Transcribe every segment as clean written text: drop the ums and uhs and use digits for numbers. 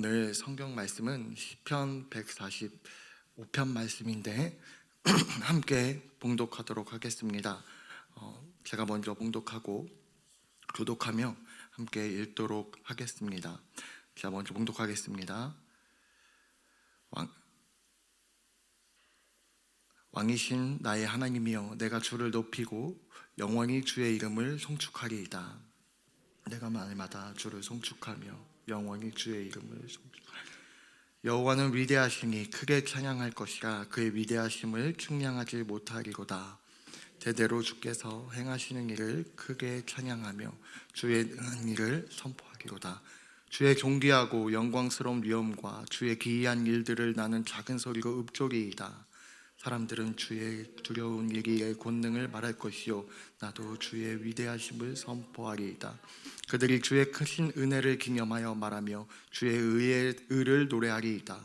오늘 성경 말씀은 시편 145편 말씀인데 함께 봉독하도록 하겠습니다. 제가 먼저 봉독하고 교독하며 함께 읽도록 하겠습니다. 제가 먼저 봉독하겠습니다. 왕이신 나의 하나님이여, 내가 주를 높이고 영원히 주의 이름을 송축하리이다. 내가 말마다 주를 송축하며 영원히 주의 이름을 송축하리이다. 여호와는 위대하시니 크게 찬양할 것이라. 그의 위대하심을 측량하지 못하리로다. 대대로 주께서 행하시는 일을 크게 찬양하며 주의 능한 일을 선포하리로다. 주의 존귀하고 영광스러운 위엄과 주의 기이한 일들을 나는 작은 소리로 읊조리이다. 사람들은 주의 두려운 일의 권능을 말할 것이요, 나도 주의 위대하심을 선포하리이다. 그들이 주의 크신 은혜를 기념하여 말하며 주의 의를 노래하리이다.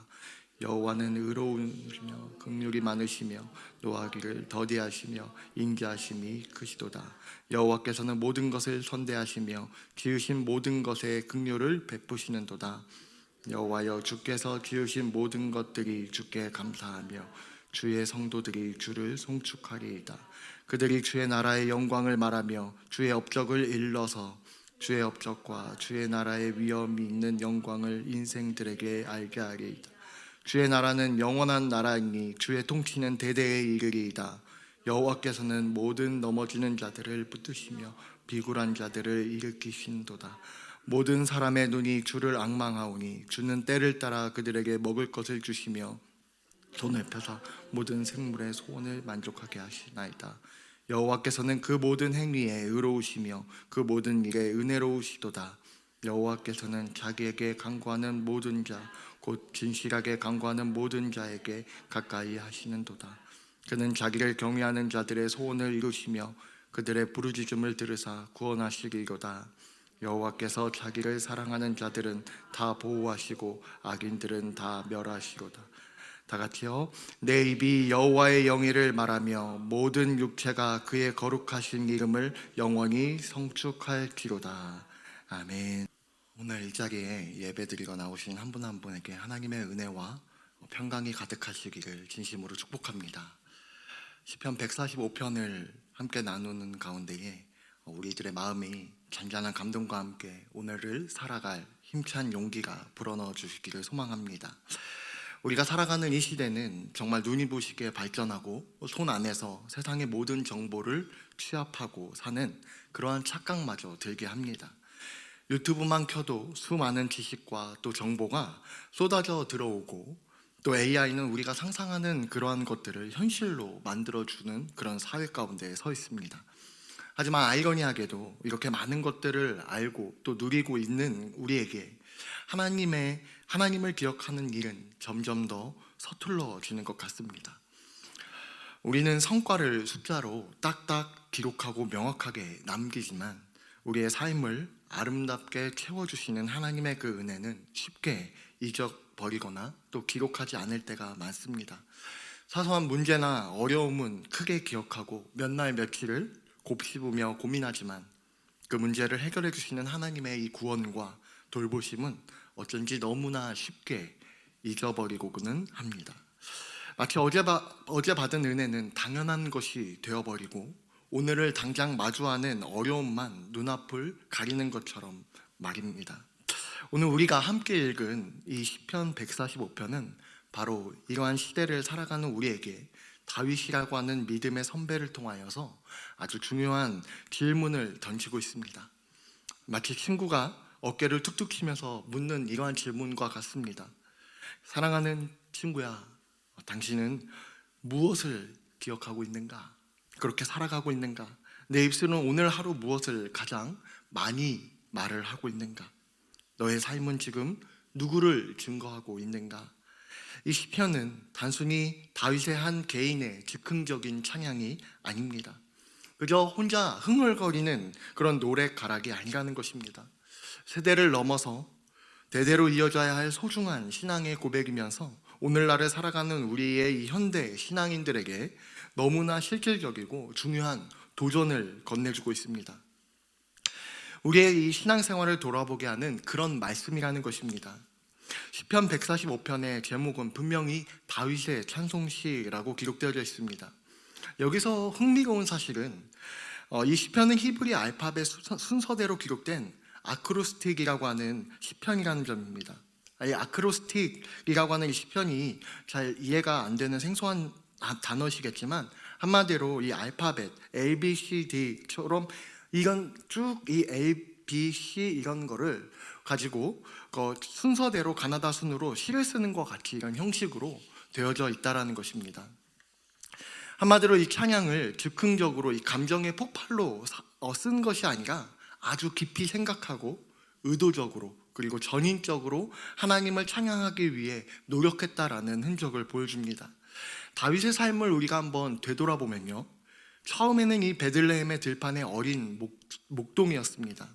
여호와는 의로우시며 긍휼이 많으시며 노하기를 더디하시며 인자하심이 크시도다. 여호와께서는 모든 것을 선대하시며 지으신 모든 것에 긍휼을 베푸시는도다. 여호와여, 주께서 지으신 모든 것들이 주께 감사하며 주의 성도들이 주를 송축하리이다. 그들이 주의 나라의 영광을 말하며 주의 업적을 일러서 주의 업적과 주의 나라의 위엄이 있는 영광을 인생들에게 알게 하리이다. 주의 나라는 영원한 나라이니 주의 통치는 대대에 이르리이다. 여호와께서는 모든 넘어지는 자들을 붙드시며 비굴한 자들을 일으키신도다. 모든 사람의 눈이 주를 앙망하오니 주는 때를 따라 그들에게 먹을 것을 주시며 손을 펴사 모든 생물의 소원을 만족하게 하시나이다. 여호와께서는 그 모든 행위에 의로우시며 그 모든 일에 은혜로우시도다. 여호와께서는 자기에게 간구하는 모든 자, 곧 진실하게 간구하는 모든 자에게 가까이 하시는도다. 그는 자기를 경외하는 자들의 소원을 이루시며 그들의 부르짖음을 들으사 구원하시리로다. 여호와께서 자기를 사랑하는 자들은 다 보호하시고 악인들은 다 멸하시로다. 다 같이요. 내 입이 여호와의 영예를 말하며 모든 육체가 그의 거룩하신 이름을 영원히 성축할지로다. 아멘. 오늘 이 자리에 예배드리러 나오신 한 분 한 분에게 하나님의 은혜와 평강이 가득하시기를 진심으로 축복합니다. 시편 145편을 함께 나누는 가운데에 우리들의 마음이 잔잔한 감동과 함께 오늘을 살아갈 힘찬 용기가 불어넣어 주시기를 소망합니다. 우리가 살아가는 이 시대는 정말 눈이 부시게 발전하고 손 안에서 세상의 모든 정보를 취합하고 사는 그러한 착각마저 들게 합니다. 유튜브만 켜도 수많은 지식과 또 정보가 쏟아져 들어오고, 또 AI는 우리가 상상하는 그러한 것들을 현실로 만들어주는 그런 사회 가운데 서 있습니다. 하지만 아이러니하게도 이렇게 많은 것들을 알고 또 누리고 있는 우리에게 하나님을 기억하는 일은 점점 더 서툴러지는 것 같습니다. 우리는 성과를 숫자로 딱딱 기록하고 명확하게 남기지만 우리의 삶을 아름답게 채워주시는 하나님의 그 은혜는 쉽게 잊어버리거나 또 기록하지 않을 때가 많습니다. 사소한 문제나 어려움은 크게 기억하고 몇 날 며칠을 곱씹으며 고민하지만 그 문제를 해결해 주시는 하나님의 이 구원과 돌보심은 어쩐지 너무나 쉽게 잊어버리고는 합니다. 마치 어제 받은 은혜는 당연한 것이 되어버리고 오늘을 당장 마주하는 어려움만 눈앞을 가리는 것처럼 말입니다. 오늘 우리가 함께 읽은 이 시편 145편은 바로 이러한 시대를 살아가는 우리에게 다윗이라고 하는 믿음의 선배를 통하여서 아주 중요한 질문을 던지고 있습니다. 마치 친구가 어깨를 툭툭 치면서 묻는 이러한 질문과 같습니다. 사랑하는 친구야, 당신은 무엇을 기억하고 있는가? 그렇게 살아가고 있는가? 내 입술은 오늘 하루 무엇을 가장 많이 말을 하고 있는가? 너의 삶은 지금 누구를 증거하고 있는가? 이 시편은 단순히 다윗의 한 개인의 즉흥적인 찬양이 아닙니다. 그저 혼자 흥얼거리는 그런 노랫가락이 아니라는 것입니다. 세대를 넘어서 대대로 이어져야 할 소중한 신앙의 고백이면서 오늘날을 살아가는 우리의 이 현대 신앙인들에게 너무나 실질적이고 중요한 도전을 건네주고 있습니다. 우리의 이 신앙생활을 돌아보게 하는 그런 말씀이라는 것입니다. 시편 145편의 제목은 분명히 다윗의 찬송시라고 기록되어 있습니다. 여기서 흥미로운 사실은 이 시편은 히브리 알파벳 순서대로 기록된 아크로스틱이라고 하는 시편이라는 점입니다. 이 아크로스틱이라고 하는 이 시편이 잘 이해가 안 되는 생소한 단어시겠지만, 한마디로 이 알파벳 A, B, C, D처럼 이런 쭉 이 A, B, C 이런 거를 가지고 순서대로 가나다 순으로 시를 쓰는 것 같이 이런 형식으로 되어져 있다라는 것입니다. 한마디로 이 찬양을 즉흥적으로 이 감정의 폭발로 쓴 것이 아니라 아주 깊이 생각하고 의도적으로 그리고 전인적으로 하나님을 찬양하기 위해 노력했다라는 흔적을 보여줍니다. 다윗의 삶을 우리가 한번 되돌아보면요, 처음에는 이 베들레헴의 들판의 어린 목동이었습니다.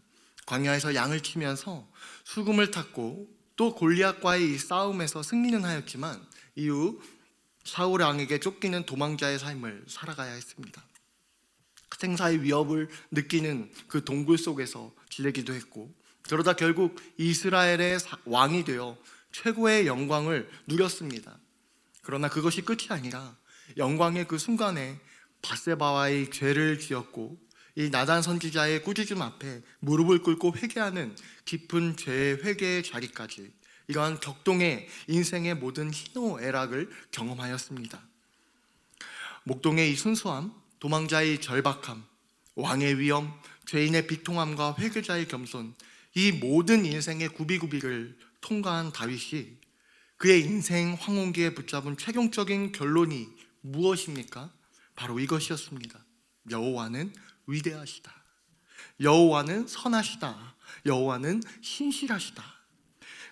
광야에서 양을 치면서 수금을 탔고 또 골리앗과의 이 싸움에서 승리는 하였지만 이후 사울 왕에게 쫓기는 도망자의 삶을 살아가야 했습니다. 생사의 위협을 느끼는 그 동굴 속에서 지내기도 했고, 그러다 결국 이스라엘의 왕이 되어 최고의 영광을 누렸습니다. 그러나 그것이 끝이 아니라 영광의 그 순간에 밧세바와의 죄를 지었고 이 나단 선지자의 꾸짖음 앞에 무릎을 꿇고 회개하는 깊은 죄의 회개의 자리까지, 이러한 격동의 인생의 모든 희노애락을 경험하였습니다. 목동의 이 순수함, 도망자의 절박함, 왕의 위엄, 죄인의 비통함과 회개자의 겸손, 이 모든 인생의 구비구비를 통과한 다윗이 그의 인생 황혼기에 붙잡은 최종적인 결론이 무엇입니까? 바로 이것이었습니다. 여호와는 위대하시다. 여호와는 선하시다. 여호와는 신실하시다.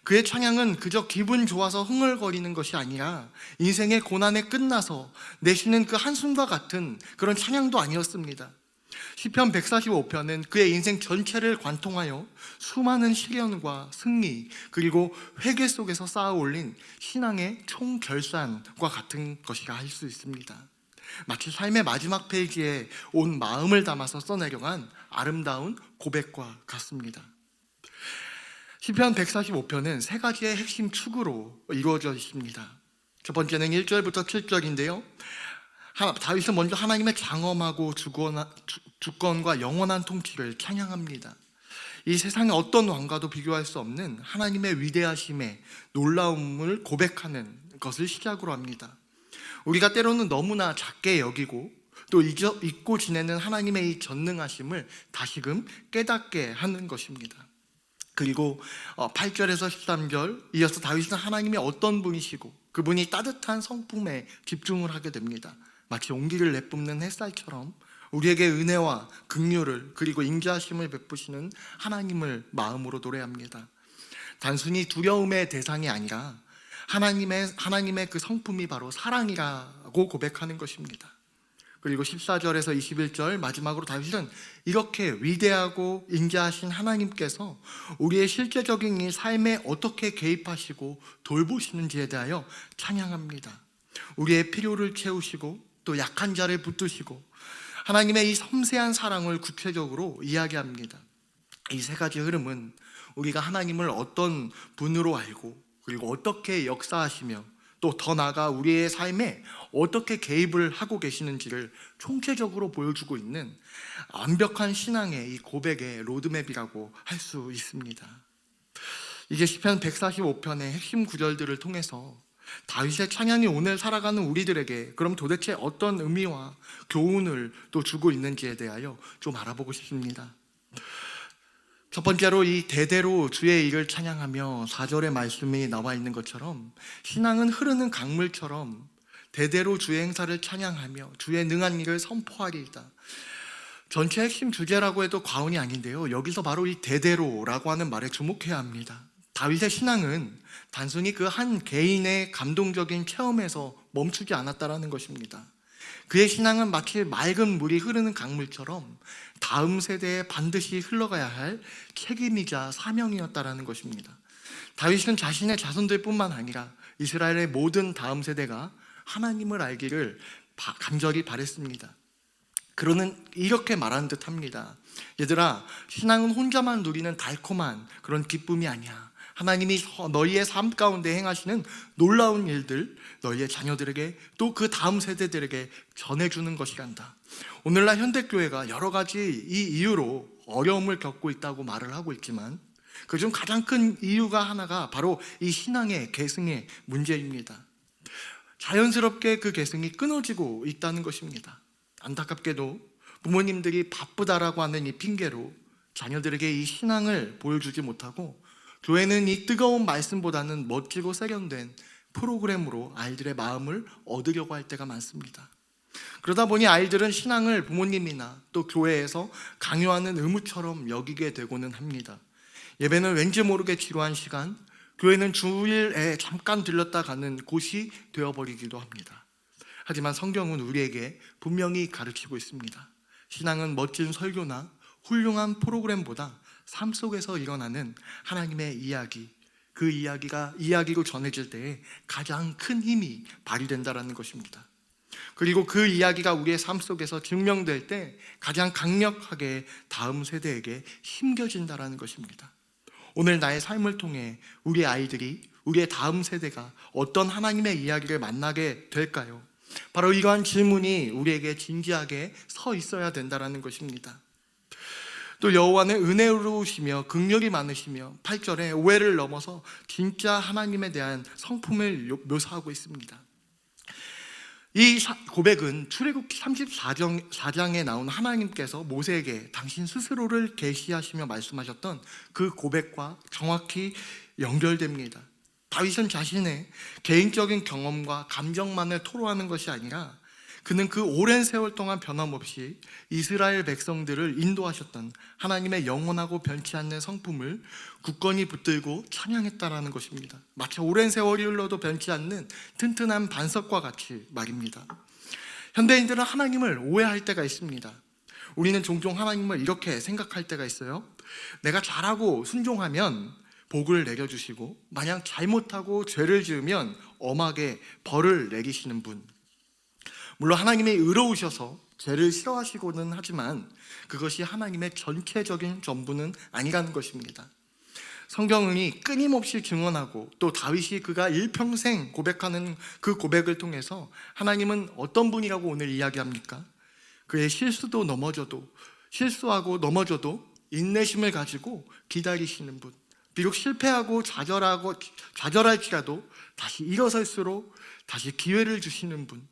그의 찬양은 그저 기분 좋아서 흥얼거리는 것이 아니라 인생의 고난에 끝나서 내쉬는 그 한숨과 같은 그런 찬양도 아니었습니다. 시편 145편은 그의 인생 전체를 관통하여 수많은 시련과 승리 그리고 회개 속에서 쌓아 올린 신앙의 총결산과 같은 것이라 할 수 있습니다. 마치 삶의 마지막 페이지에 온 마음을 담아서 써내려간 아름다운 고백과 같습니다. 시편 145편은 세 가지의 핵심 축으로 이루어져 있습니다. 첫 번째는 1절부터 7절인데요, 다윗은 먼저 하나님의 장엄하고 주권과 영원한 통치를 찬양합니다. 이 세상의 어떤 왕과도 비교할 수 없는 하나님의 위대하심에 놀라움을 고백하는 것을 시작으로 합니다. 우리가 때로는 너무나 작게 여기고 또 잊고 지내는 하나님의 이 전능하심을 다시금 깨닫게 하는 것입니다. 그리고 8절에서 13절 이어서 다윗은 하나님이 어떤 분이시고 그분이 따뜻한 성품에 집중을 하게 됩니다. 마치 온기를 내뿜는 햇살처럼 우리에게 은혜와 긍휼을 그리고 인자하심을 베푸시는 하나님을 마음으로 노래합니다. 단순히 두려움의 대상이 아니라 하나님의 그 성품이 바로 사랑이라고 고백하는 것입니다. 그리고 14절에서 21절 마지막으로 다윗은 이렇게 위대하고 인자하신 하나님께서 우리의 실제적인 이 삶에 어떻게 개입하시고 돌보시는지에 대하여 찬양합니다. 우리의 필요를 채우시고 또 약한 자를 붙드시고 하나님의 이 섬세한 사랑을 구체적으로 이야기합니다. 이 세 가지 흐름은 우리가 하나님을 어떤 분으로 알고 그리고 어떻게 역사하시며 또 더 나아가 우리의 삶에 어떻게 개입을 하고 계시는지를 총체적으로 보여주고 있는 완벽한 신앙의 이 고백의 로드맵이라고 할 수 있습니다. 이제 시편 145편의 핵심 구절들을 통해서 다윗의 찬양이 오늘 살아가는 우리들에게 그럼 도대체 어떤 의미와 교훈을 또 주고 있는지에 대하여 좀 알아보고 싶습니다. 첫 번째로 이 대대로 주의 일을 찬양하며 4절의 말씀이 나와 있는 것처럼 신앙은 흐르는 강물처럼 대대로 주의 행사를 찬양하며 주의 능한 일을 선포하리이다. 전체 핵심 주제라고 해도 과언이 아닌데요, 여기서 바로 이 대대로라고 하는 말에 주목해야 합니다. 다윗의 신앙은 단순히 그 한 개인의 감동적인 체험에서 멈추지 않았다라는 것입니다. 그의 신앙은 마치 맑은 물이 흐르는 강물처럼 다음 세대에 반드시 흘러가야 할 책임이자 사명이었다라는 것입니다. 다윗은 자신의 자손들뿐만 아니라 이스라엘의 모든 다음 세대가 하나님을 알기를 간절히 바랬습니다. 그러는 이렇게 말하는 듯 합니다. 얘들아, 신앙은 혼자만 누리는 달콤한 그런 기쁨이 아니야. 하나님이 너희의 삶 가운데 행하시는 놀라운 일들 너희의 자녀들에게 또 그 다음 세대들에게 전해주는 것이란다. 오늘날 현대교회가 여러 가지 이 이유로 어려움을 겪고 있다고 말을 하고 있지만 그중 가장 큰 이유가 하나가 바로 이 신앙의 계승의 문제입니다. 자연스럽게 그 계승이 끊어지고 있다는 것입니다. 안타깝게도 부모님들이 바쁘다라고 하는 이 핑계로 자녀들에게 이 신앙을 보여주지 못하고 교회는 이 뜨거운 말씀보다는 멋지고 세련된 프로그램으로 아이들의 마음을 얻으려고 할 때가 많습니다. 그러다 보니 아이들은 신앙을 부모님이나 또 교회에서 강요하는 의무처럼 여기게 되고는 합니다. 예배는 왠지 모르게 지루한 시간, 교회는 주일에 잠깐 들렀다 가는 곳이 되어버리기도 합니다. 하지만 성경은 우리에게 분명히 가르치고 있습니다. 신앙은 멋진 설교나 훌륭한 프로그램보다 삶 속에서 일어나는 하나님의 이야기, 그 이야기가 이야기로 전해질 때에 가장 큰 힘이 발휘된다는 것입니다. 그리고 그 이야기가 우리의 삶 속에서 증명될 때 가장 강력하게 다음 세대에게 심겨진다는 것입니다. 오늘 나의 삶을 통해 우리 아이들이, 우리의 다음 세대가 어떤 하나님의 이야기를 만나게 될까요? 바로 이러한 질문이 우리에게 진지하게 서 있어야 된다는 것입니다. 또 여호와는 은혜로우시며 긍휼이 많으시며 8절에 오해를 넘어서 진짜 하나님에 대한 성품을 묘사하고 있습니다. 이 고백은 출애굽기 34장에 나온 하나님께서 모세에게 당신 스스로를 계시하시며 말씀하셨던 그 고백과 정확히 연결됩니다. 다윗은 자신의 개인적인 경험과 감정만을 토로하는 것이 아니라 그는 그 오랜 세월 동안 변함없이 이스라엘 백성들을 인도하셨던 하나님의 영원하고 변치 않는 성품을 굳건히 붙들고 찬양했다라는 것입니다. 마치 오랜 세월이 흘러도 변치 않는 튼튼한 반석과 같이 말입니다. 현대인들은 하나님을 오해할 때가 있습니다. 우리는 종종 하나님을 이렇게 생각할 때가 있어요. 내가 잘하고 순종하면 복을 내려주시고 만약 잘못하고 죄를 지으면 엄하게 벌을 내리시는 분. 물론 하나님이 의로우셔서 죄를 싫어하시고는 하지만 그것이 하나님의 전체적인 전부는 아니라는 것입니다. 성경이 끊임없이 증언하고 또 다윗이 그가 일평생 고백하는 그 고백을 통해서 하나님은 어떤 분이라고 오늘 이야기합니까? 그의 실수하고 넘어져도 인내심을 가지고 기다리시는 분, 비록 실패하고 좌절할지라도 다시 일어설수록 다시 기회를 주시는 분,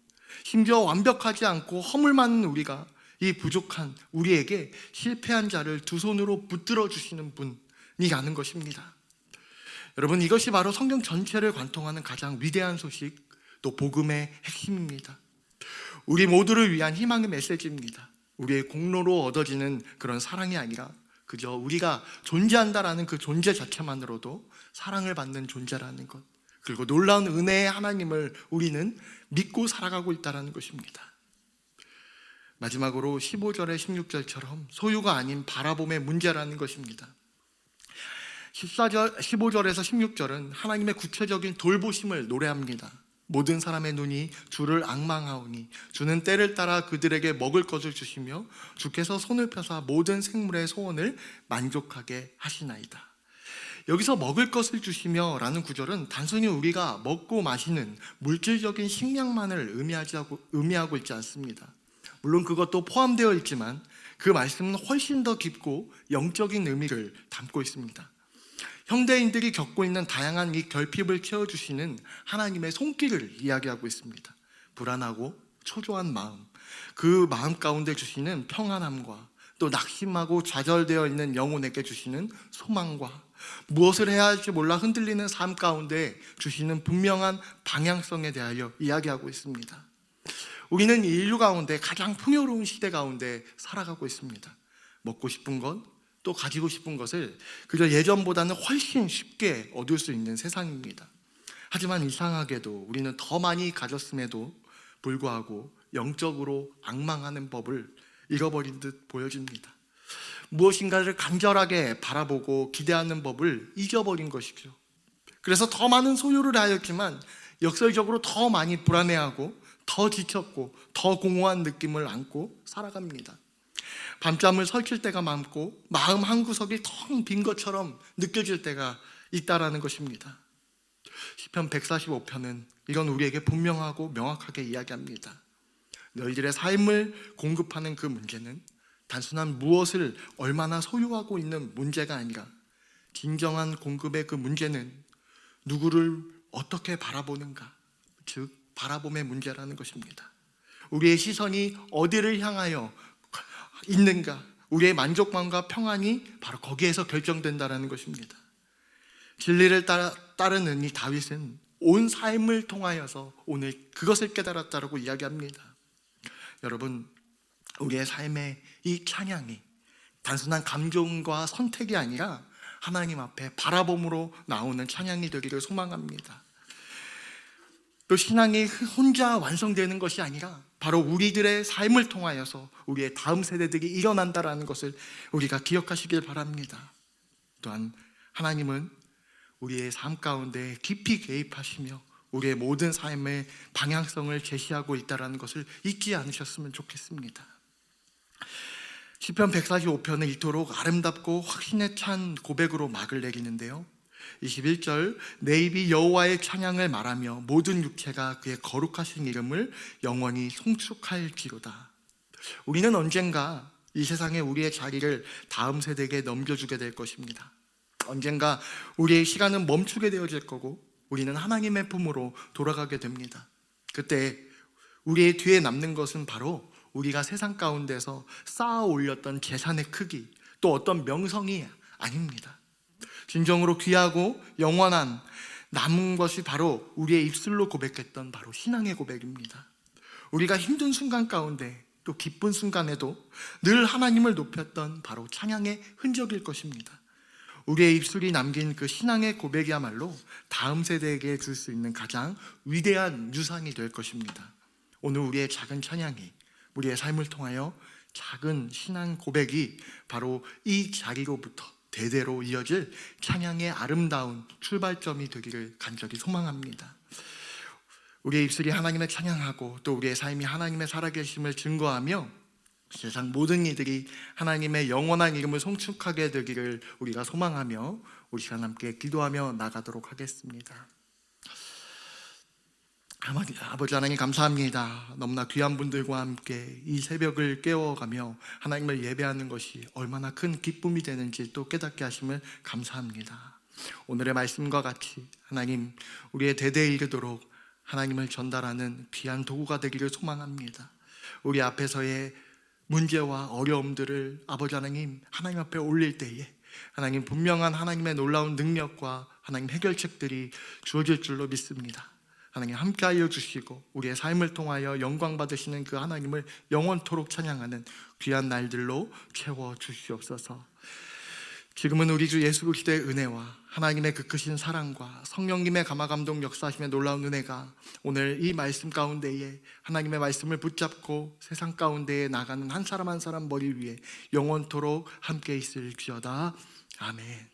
심지어 완벽하지 않고 허물 많은 우리가 이 부족한 우리에게 실패한 자를 두 손으로 붙들어 주시는 분이라는 것입니다. 여러분, 이것이 바로 성경 전체를 관통하는 가장 위대한 소식, 또 복음의 핵심입니다. 우리 모두를 위한 희망의 메시지입니다. 우리의 공로로 얻어지는 그런 사랑이 아니라 그저 우리가 존재한다라는 그 존재 자체만으로도 사랑을 받는 존재라는 것, 그리고 놀라운 은혜의 하나님을 우리는 믿고 살아가고 있다는 것입니다. 마지막으로 15절에 16절처럼 소유가 아닌 바라봄의 문제라는 것입니다. 15절에서 16절은 하나님의 구체적인 돌보심을 노래합니다. 모든 사람의 눈이 주를 앙망하오니 주는 때를 따라 그들에게 먹을 것을 주시며 주께서 손을 펴사 모든 생물의 소원을 만족하게 하시나이다. 여기서 먹을 것을 주시며 라는 구절은 단순히 우리가 먹고 마시는 물질적인 식량만을 의미하고 있지 않습니다. 물론 그것도 포함되어 있지만 그 말씀은 훨씬 더 깊고 영적인 의미를 담고 있습니다. 현대인들이 겪고 있는 다양한 이 결핍을 채워주시는 하나님의 손길을 이야기하고 있습니다. 불안하고 초조한 마음, 그 마음 가운데 주시는 평안함과 또 낙심하고 좌절되어 있는 영혼에게 주시는 소망과 무엇을 해야 할지 몰라 흔들리는 삶 가운데 주시는 분명한 방향성에 대하여 이야기하고 있습니다. 우리는 인류 가운데 가장 풍요로운 시대 가운데 살아가고 있습니다. 먹고 싶은 것, 또 가지고 싶은 것을 그저 예전보다는 훨씬 쉽게 얻을 수 있는 세상입니다. 하지만 이상하게도 우리는 더 많이 가졌음에도 불구하고 영적으로 앙망하는 법을 잃어버린 듯 보여집니다. 무엇인가를 간절하게 바라보고 기대하는 법을 잊어버린 것이죠. 그래서 더 많은 소유를 하였지만 역설적으로 더 많이 불안해하고 더 지쳤고 더 공허한 느낌을 안고 살아갑니다. 밤잠을 설칠 때가 많고 마음 한구석이 텅 빈 것처럼 느껴질 때가 있다라는 것입니다. 시편 145편은 이건 우리에게 분명하고 명확하게 이야기합니다. 너희들의 삶을 공급하는 그 문제는 단순한 무엇을 얼마나 소유하고 있는 문제가 아니라 진정한 공급의 그 문제는 누구를 어떻게 바라보는가, 즉 바라봄의 문제라는 것입니다. 우리의 시선이 어디를 향하여 있는가, 우리의 만족감과 평안이 바로 거기에서 결정된다는 것입니다. 진리를 따르는 이 다윗은 온 삶을 통하여서 오늘 그것을 깨달았다고 이야기합니다. 여러분, 우리의 삶의 이 찬양이 단순한 감정과 선택이 아니라 하나님 앞에 바라봄으로 나오는 찬양이 되기를 소망합니다. 또 신앙이 혼자 완성되는 것이 아니라 바로 우리들의 삶을 통하여서 우리의 다음 세대들이 일어난다라는 것을 우리가 기억하시길 바랍니다. 또한 하나님은 우리의 삶 가운데 깊이 개입하시며 우리의 모든 삶의 방향성을 제시하고 있다는 것을 잊지 않으셨으면 좋겠습니다. 시편 145편은 이토록 아름답고 확신에 찬 고백으로 막을 내리는데요, 21절 내 입이 여호와의 찬양을 말하며 모든 육체가 그의 거룩하신 이름을 영원히 송축할지로다. 우리는 언젠가 이 세상에 우리의 자리를 다음 세대에게 넘겨주게 될 것입니다. 언젠가 우리의 시간은 멈추게 되어질 거고 우리는 하나님의 품으로 돌아가게 됩니다. 그때 우리의 뒤에 남는 것은 바로 우리가 세상 가운데서 쌓아 올렸던 재산의 크기, 또 어떤 명성이 아닙니다. 진정으로 귀하고 영원한 남은 것이 바로 우리의 입술로 고백했던 바로 신앙의 고백입니다. 우리가 힘든 순간 가운데 또 기쁜 순간에도 늘 하나님을 높였던 바로 찬양의 흔적일 것입니다. 우리의 입술이 남긴 그 신앙의 고백이야말로 다음 세대에게 줄 수 있는 가장 위대한 유산이 될 것입니다. 오늘 우리의 작은 찬양이 우리의 삶을 통하여 작은 신앙 고백이 바로 이 자리로부터 대대로 이어질 찬양의 아름다운 출발점이 되기를 간절히 소망합니다. 우리의 입술이 하나님을 찬양하고 또 우리의 삶이 하나님의 살아계심을 증거하며 세상 모든 이들이 하나님의 영원한 이름을 송축하게 되기를 우리가 소망하며 우리 시간 함께 기도하며 나가도록 하겠습니다. 아버지 하나님 감사합니다. 너무나 귀한 분들과 함께 이 새벽을 깨워가며 하나님을 예배하는 것이 얼마나 큰 기쁨이 되는지 또 깨닫게 하심을 감사합니다. 오늘의 말씀과 같이 하나님 우리의 대대에 이르도록 하나님을 전달하는 귀한 도구가 되기를 소망합니다. 우리 앞에서의 문제와 어려움들을 아버지 하나님 앞에 올릴 때에 하나님 분명한 하나님의 놀라운 능력과 하나님 해결책들이 주어질 줄로 믿습니다. 하나님 함께하여 주시고 우리의 삶을 통하여 영광 받으시는 그 하나님을 영원토록 찬양하는 귀한 날들로 채워주시옵소서. 지금은 우리 주 예수 그리스도의 은혜와 하나님의 그 크신 사랑과 성령님의 감화감동 역사하심의 놀라운 은혜가 오늘 이 말씀 가운데에 하나님의 말씀을 붙잡고 세상 가운데에 나가는 한 사람 한 사람 머리 위에 영원토록 함께 있을지어다. 아멘.